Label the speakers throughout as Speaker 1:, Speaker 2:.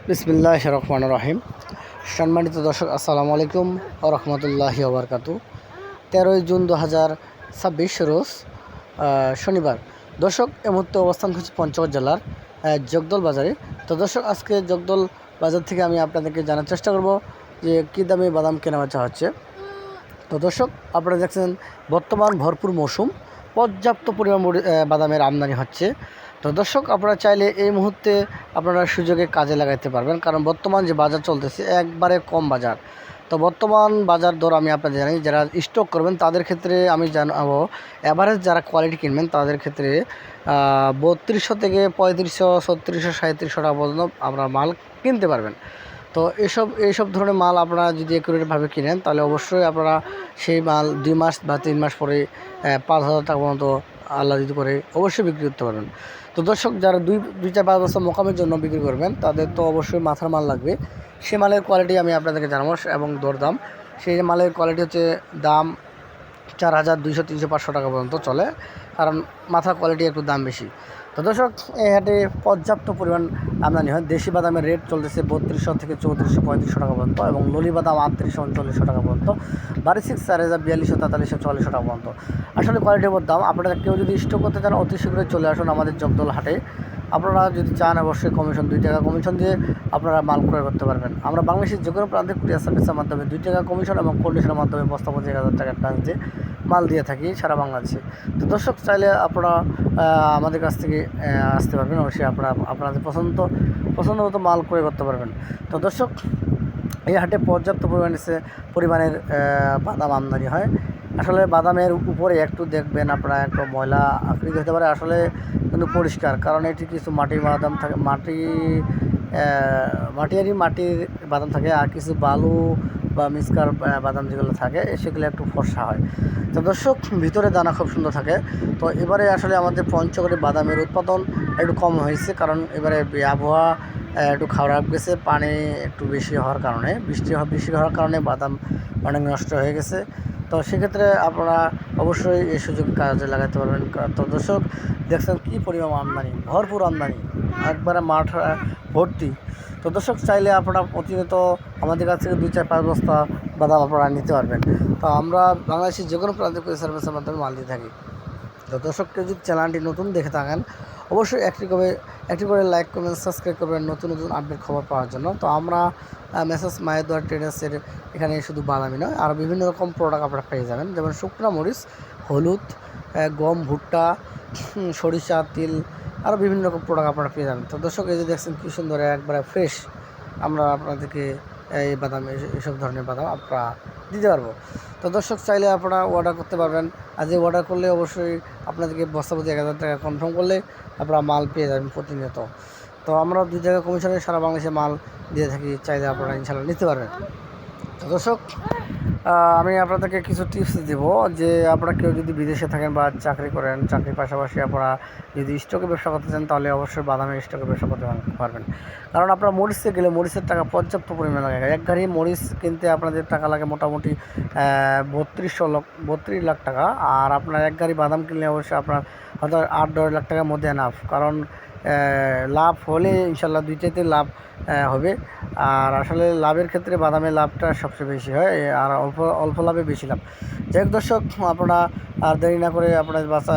Speaker 1: বিসমিল্লাহির রহমানির রহিম। সম্মানিত দর্শক, আসসালামু আলাইকুম ওয়া রাহমাতুল্লাহি ওয়া বারাকাতুহু। 13 জুন 2026 রোজ শনিবার। দর্শক, এই মুহূর্তে অবস্থান করছি পঞ্চগড় জেলার জগদল বাজারে। তো দর্শক, আজকে জগদল বাজার থেকে আমি আপনাদেরকে জানার চেষ্টা করব যে কী দামে বাদাম কেনাবেচা হচ্ছে। তো দর্শক, আপনারা দেখছেন বর্তমান ভরপুর মৌসুম, পর্যাপ্ত পরিমাণ বাদামের আমদানি হচ্ছে। তো দর্শক, আপনারা চাইলে এই মুহূর্তে আপনারা সুযোগে কাজে লাগাইতে পারবেন, কারণ বর্তমান যে বাজার চলতেছে একবারে কম বাজার। তো বর্তমান বাজার দর আমি আপনাদের জানি, যারা স্টক করবেন তাদের ক্ষেত্রে আমি জানাবো, অ্যাভারেজ যারা কোয়ালিটি কিনবেন তাদের ক্ষেত্রে 3200 থেকে 3500, 3600, 3700 টাকা পর্যন্ত আপনারা মাল কিনতে পারবেন। তো এইসব ধরনের মাল আপনারা যদি একুরেটভাবে কিনেন তাহলে অবশ্যই আপনারা সেই মাল 2 মাস বা 3 মাস পরে 5000 টাকা পর্যন্ত আল্লাহ যদি করে অবশ্যই বিক্রি করতে পারবেন। তো দর্শক, যারা 2-4-5 বছর মোকামের জন্য বিক্রি করবেন তাদের তো অবশ্যই মাথার মাল লাগবে। সে মালের কোয়ালিটি আমি আপনাদেরকে জানাবো এবং দরদাম। সেই মালের কোয়ালিটি হচ্ছে দাম 4200, 300, 500 টাকা পর্যন্ত চলে, কারণ মাথার কোয়ালিটি একটু দাম বেশি। তো দর্শক, এই হাটে পর্যাপ্ত পরিমাণ আমদানি হয়। দেশি বাদামের রেট চলতেছে 3200 থেকে 3400, 3500 টাকা পর্যন্ত, এবং ললি বাদাম 3800, 3900 টাকা পর্যন্ত, বারিক 4000, 4200, 4300, 4400 টাকা পর্যন্ত। আসলে কোয়ালিটির উপর দাম। আপনারা কেউ যদি স্টক করতে চান অতি শীঘ্রই চলে আসুন আমাদের জগদল হাটে। আপনারা যদি চান অবশ্যই কমিশন 2 টাকা কমিশন দিয়ে আপনারা মাল ক্রয় করতে পারবেন। আমরা বাংলাদেশের যে কোনো প্রান্তে কুরিয়ার সার্ভিসের মাধ্যমে 2 টাকা কমিশন এবং কন্ডিশনের মাধ্যমে বস্তা 25,000 টাকা অ্যাডভান্স দিয়ে মাল দিয়ে থাকি সারা বাংলাদেশে। তো দর্শক, চাইলে আপনারা আমাদের কাছ থেকে আসতে পারবেন। অবশ্যই আপনারা আপনাদের পছন্দ মতো মাল ক্রয় করতে পারবেন। তো দর্শক, এই হাটে পর্যাপ্ত পরিমাণের বাদাম আমদানি হয়। আসলে বাদামের উপরে একটু দেখবেন আপনারা একটু ময়লা আকৃতি হতে পারে, আসলে কিন্তু পরিষ্কার, কারণ এটি কিছু মাটির বাদাম থাকে, মাটির বাদাম থাকে, আর কিছু বালু বা মিসকার বাদাম যেগুলো থাকে সেগুলো একটু ফর্সা হয়। তো দর্শক, ভিতরে দানা খুব সুন্দর থাকে। তো এবারে আসলে আমাদের পঞ্চগড়ে বাদামের উৎপাদন একটু কম হয়েছে, কারণ এবারে আবহাওয়া একটু খারাপ গেছে, পানি একটু বেশি হওয়ার কারণে, বৃষ্টি হওয়ার কারণে বাদাম অনেক নষ্ট হয়ে গেছে। তো সেক্ষেত্রে আপনারা অবশ্যই এই সুযোগ কাজে লাগাতে পারবেন। তো দর্শক, দেখছেন কী পরিমাণ আমদানি, ভরপুর আমদানি, একবারে মাঠ ভর্তি। তো দর্শক, চাইলে আপনারা প্রতিনিয়ত আমাদের কাছ থেকে 2-4-5 বস্তা বাদাম আপনারা নিতে পারবেন। তো আমরা বাংলাদেশের যে কোনো প্রান্তে কুরিয়ার সার্ভিসের মাধ্যমে মাল দিয়ে থাকি। তো দর্শককে যদি চ্যানেলটি নতুন দেখে থাকেন অবশ্যই একটি করে লাইক করবেন, সাবস্ক্রাইব করবেন নতুন আপডেট খবর পাওয়ার জন্য। তো আমরা মেসেজ মায়েদুয়ার ট্রেডার্সের এখানে শুধু বাদামি নয়, আরও বিভিন্ন রকম প্রোডাক্ট আপনারা পেয়ে যাবেন, যেমন শুকনো মরিচ, হলুদ, গম, ভুট্টা, সরিষা, তিল, আরও বিভিন্ন রকম প্রোডাক্ট আপনারা পেয়ে যাবেন। তো দর্শক, এই যে দেখছেন কী সুন্দর একবারে ফ্রেশ আমরা আপনাদেরকে এই বাদাম, এইসব ধরনের বাদাম আপনারা দিতে পারবো। তো দর্শক, চাইলে আপনারা অর্ডার করতে পারবেন। আর যে অর্ডার করলে অবশ্যই আপনাদেরকে বস্তা প্রতি 1000 টাকা কনফার্ম করলে আপনারা মাল পেয়ে যাবেন প্রতিনিয়ত। তো আমরা 2 টাকা কমিশনে সারা বাংলাদেশে মাল দিয়ে থাকি, চাইলে আপনারা ইনশাল্লাহ নিতে পারবেন। তো দর্শক, আমি আপনাদেরকে কিছু টিপস দেব, যে আপনারা কেউ যদি বিদেশে থাকেন বা চাকরি করেন, চাকরির পাশাপাশি আপনারা যদি স্টকে ব্যবসা করতে চান তাহলে অবশ্যই বাদামের স্টকে ব্যবসা করতে পারবেন। কারণ আপনারা মরিচে গেলে মরিচের টাকা পর্যাপ্ত পরিমাণে লাগে। এক গাড়ি মরিচ কিনতে আপনাদের টাকা লাগে মোটামুটি 32 লাখ টাকা, আর আপনার এক গাড়ি বাদাম কিনলে অবশ্যই আপনার হয়তো 8-10 লাখ টাকার মধ্যে এনাফ। কারণ লাভ হলে ইনশাল্লাহ দুইটাতে লাভ হবে। আর আসলে লাভের ক্ষেত্রে বাদামের লাভটা সবচেয়ে বেশি হয়, আর অল্প লাভে বেশি লাভ। যাই হোক দর্শক, আপনারা আর দেরি না করে আপনার বাসা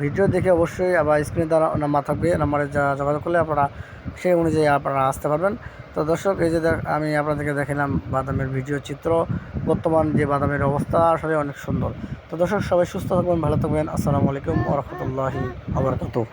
Speaker 1: ভিডিও দেখে অবশ্যই আবার স্ক্রিনে দেওয়া নাম্বার থাকবে, নাম্বারে যোগাযোগ করলে আপনারা সেই অনুযায়ী আপনারা আসতে পারবেন। তো দর্শক, এই যে আমি আপনাদেরকে দেখালাম বাদামের ভিডিও চিত্র, বর্তমান যে বাদামের অবস্থা আসলে অনেক সুন্দর। তো দর্শক, সবাই সুস্থ থাকবেন, ভালো থাকবেন। আসসালামু আলাইকুম ওয়া রাহমাতুল্লাহি ওয়া বারাকাতুহু।